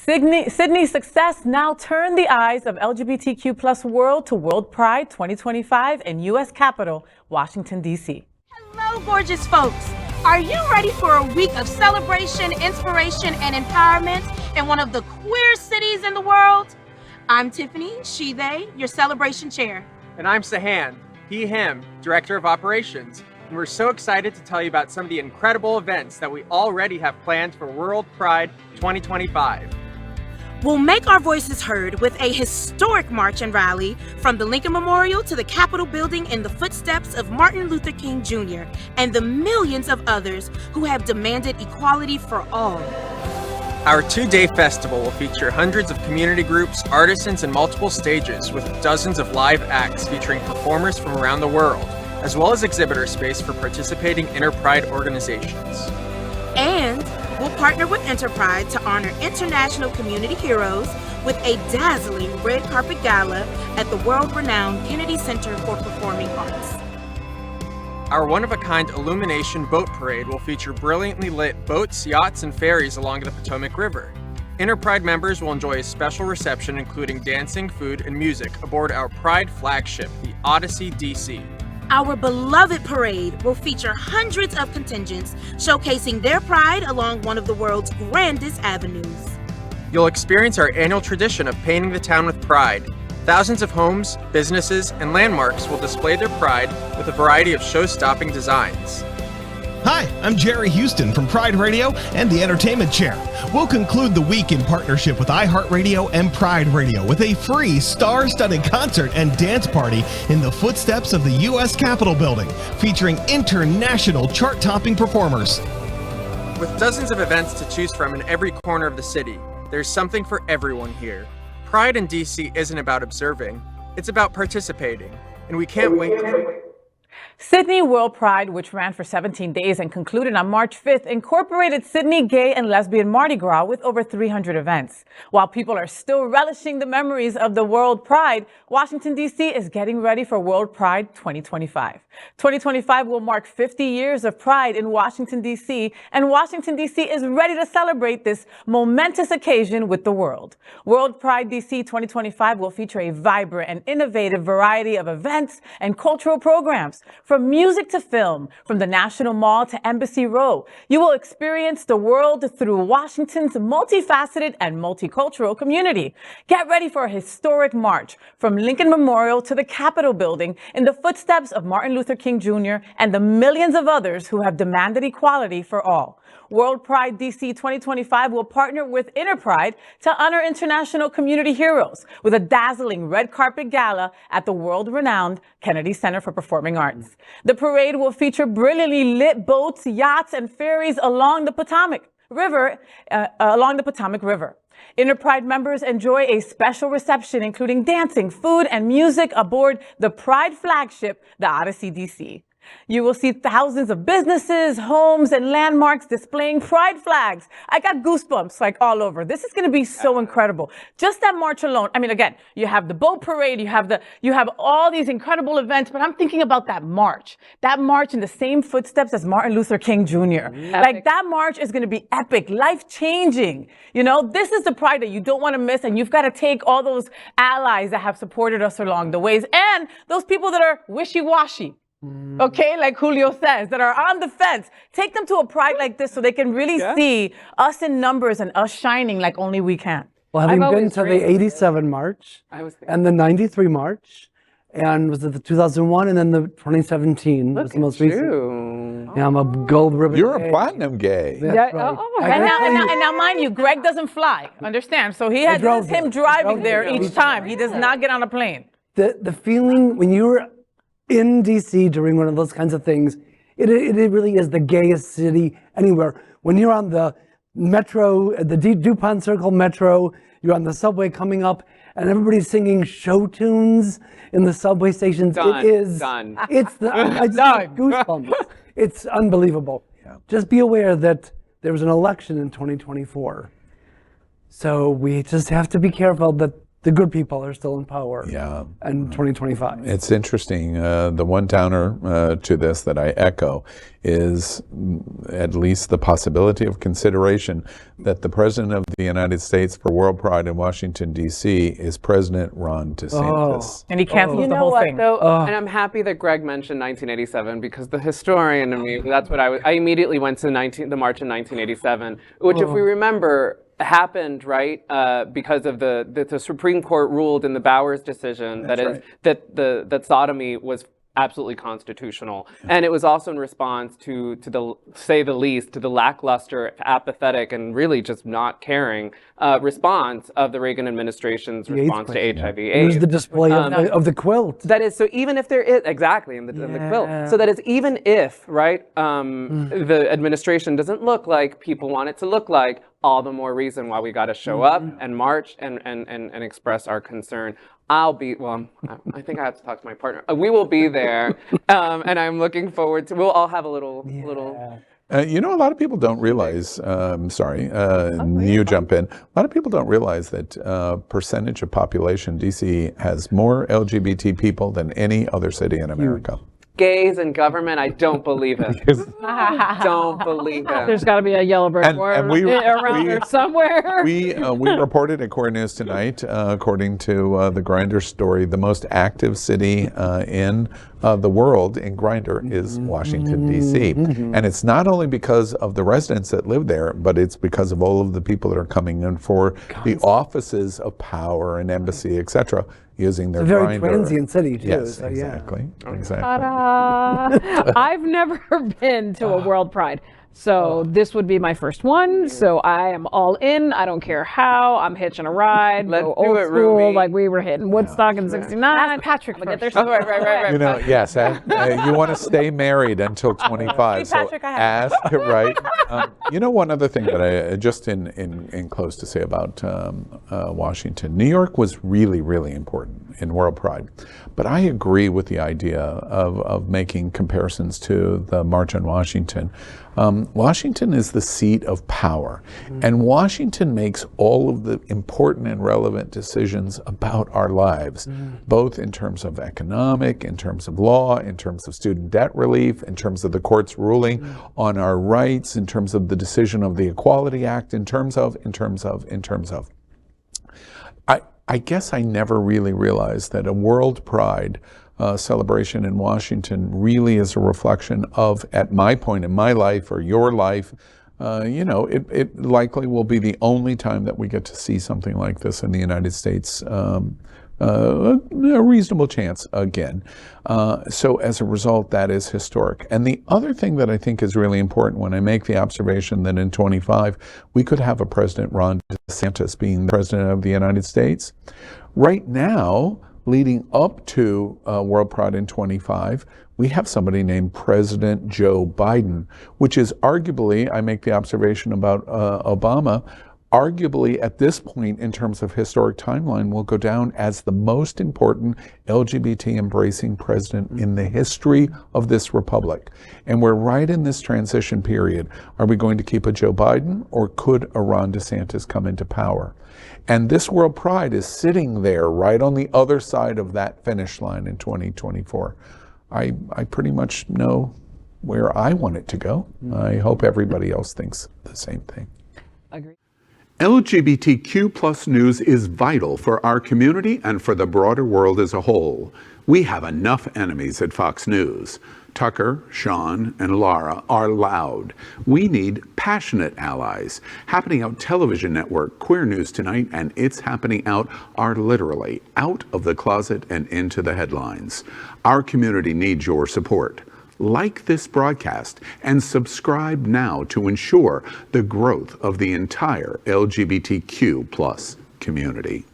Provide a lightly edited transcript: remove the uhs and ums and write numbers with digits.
Sydney's success now turned the eyes of LGBTQ plus world to WorldPride 2025 in U.S. Capitol, Washington, D.C. Hello, gorgeous folks. Are you ready for a week of celebration, inspiration, and empowerment in one of the queer cities in the world? I'm Tiffany, she, they, your celebration chair. And I'm Sahan, he, him, Director of Operations. And we're so excited to tell you about some of the incredible events that we already have planned for WorldPride 2025. We'll make our voices heard with a historic march and rally from the Lincoln Memorial to the Capitol building in the footsteps of Martin Luther King Jr. and the millions of others who have demanded equality for all. Our two-day festival will feature hundreds of community groups, artisans, and multiple stages with dozens of live acts featuring performers from around the world, as well as exhibitor space for participating InterPride organizations. And we'll partner with InterPride to honor international community heroes with a dazzling red carpet gala at the world-renowned Kennedy Center for Performing Arts. Our one-of-a-kind illumination boat parade will feature brilliantly lit boats, yachts, and ferries along the Potomac River. InterPride members will enjoy a special reception including dancing, food, and music aboard our Pride flagship, the Odyssey DC. Our beloved parade will feature hundreds of contingents showcasing their pride along one of the world's grandest avenues. You'll experience our annual tradition of painting the town with pride. Thousands of homes, businesses, and landmarks will display their pride with a variety of show-stopping designs. Hi, I'm Jerry Houston from Pride Radio and the Entertainment Chair. We'll conclude the week in partnership with iHeartRadio and Pride Radio with a free star-studded concert and dance party in the footsteps of the U.S. Capitol building, featuring international chart-topping performers. With dozens of events to choose from in every corner of the city, there's something for everyone here. Pride in DC isn't about observing, it's about participating, and we can't wait to... Sydney WorldPride, which ran for 17 days and concluded on March 5th, incorporated Sydney gay and lesbian Mardi Gras with over 300 events. While people are still relishing the memories of the WorldPride, Washington, D.C. is getting ready for WorldPride 2025. 2025 will mark 50 years of Pride in Washington, D.C., and Washington, D.C. is ready to celebrate this momentous occasion with the world. WorldPride DC 2025 will feature a vibrant and innovative variety of events and cultural programs. From music to film, from the National Mall to Embassy Row, you will experience the world through Washington's multifaceted and multicultural community. Get ready for a historic march from Lincoln Memorial to the Capitol building in the footsteps of Martin Luther King Jr. and the millions of others who have demanded equality for all. WorldPride DC 2025 will partner with InterPride to honor international community heroes with a dazzling red carpet gala at the world-renowned Kennedy Center for Performing Arts. The parade will feature brilliantly lit boats, yachts, and ferries along the Potomac River. InterPride members enjoy a special reception including dancing, food, and music aboard the Pride flagship, the Odyssey DC. You will see thousands of businesses, homes, and landmarks displaying pride flags. I got goosebumps like all over. This is going to be so incredible. Just that march alone. I mean, again, you have the boat parade, you have all these incredible events, but I'm thinking about that march in the same footsteps as Martin Luther King Jr. Like that march is going to be epic, life-changing. You know, this is the pride that you don't want to miss, and you've got to take all those allies that have supported us along the ways and those people that are wishy-washy. Okay, like Julio says, that are on the fence. Take them to a pride like this so they can really see us in numbers and us shining like only we can. Well, having been to the 87 March and the 93 March, and was it the 2001 and then the 2017 was the most recent. Yeah, I'm a gold ribbon. You're a platinum gay. That's right. And now, mind you, Greg doesn't fly, understand? So he has him driving there each time. He does not get on a plane. The feeling when you were in DC during one of those kinds of things, it really is the gayest city anywhere. When you're on the metro, the DuPont Circle metro, you're on the subway coming up, and everybody's singing show tunes in the subway stations. Done. It's the I just get goosebumps. It's unbelievable. Yeah. Just be aware that there was an election in 2024. So we just have to be careful that the good people are still in power in 2025. It's interesting. The one downer to this that I echo is at least the possibility of consideration that the President of the United States for World Pride in Washington, D.C. is President Ron DeSantis. And he cancels the whole thing. Though, and I'm happy that Greg mentioned 1987 because the historian in me, that's what I immediately went to the March in 1987, which if we remember, happened because of the Supreme Court ruled in the Bowers decision that sodomy was absolutely constitutional, and it was also in response to the, say the least, to the lackluster, apathetic, and really just not caring response of the Reagan administration's response to HIV/AIDS. It was the display of the quilt. That is, so even if there is exactly in the quilt, so that is even if the administration doesn't look like people want it to look like, all the more reason why we got to show up and march and express our concern. I think I have to talk to my partner. We will be there, and I'm looking forward to. We'll all have a little. A lot of people don't realize. You jump in. A lot of people don't realize that percentage of population, DC has more LGBT people than any other city in America. Gays in government, I don't believe it. Don't believe it. There's got to be a yellow brick around there somewhere. We reported at Queer News Tonight, according to the Grindr story, the most active city in the world in Grindr is Washington, D.C. And it's not only because of the residents that live there, but it's because of all of the people that are coming in for the offices of power and embassy, etc., using their Grindr. It's a very transient city, too. Yes, so, exactly. I've never been to a World Pride. So this would be my first one. So I am all in. I don't care how. I'm hitching a ride. Let's go do old it, school, Ruby. like we were hitting Woodstock in '69. Ask Patrick first. Right. Yes, you want to stay married until 25. See, Patrick, so I have ask, right? One other thing that I just in close to say about Washington. New York was really, really important in World Pride. But I agree with the idea of making comparisons to the March on Washington. Washington is the seat of power, and Washington makes all of the important and relevant decisions about our lives, both in terms of economic, in terms of law, in terms of student debt relief, in terms of the court's ruling on our rights, in terms of the decision of the Equality Act, in terms of. I guess I never really realized that a World Pride celebration in Washington really is a reflection of, at my point in my life or your life, it likely will be the only time that we get to see something like this in the United States, a reasonable chance again. So as a result, that is historic. And the other thing that I think is really important when I make the observation that in 25, we could have a President Ron DeSantis being the President of the United States. Right now, leading up to World Pride in 25, we have somebody named President Joe Biden, which is arguably, I make the observation about Obama, arguably at this point in terms of historic timeline will go down as the most important LGBT embracing president in the history of this republic. And we're right in this transition period. Are we going to keep a Joe Biden, or could a Ron DeSantis come into power? And this World Pride is sitting there right on the other side of that finish line in 2024. I pretty much know where I want it to go. I hope everybody else thinks the same thing. Agreed. LGBTQ plus news is vital for our community and for the broader world as a whole. We have enough enemies at Fox News. Tucker, Sean, and Laura are loud. We need passionate allies. Happening Out television network, Queer News Tonight, and It's Happening Out are literally out of the closet and into the headlines. Our community needs your support. Like this broadcast and subscribe now to ensure the growth of the entire LGBTQ plus community.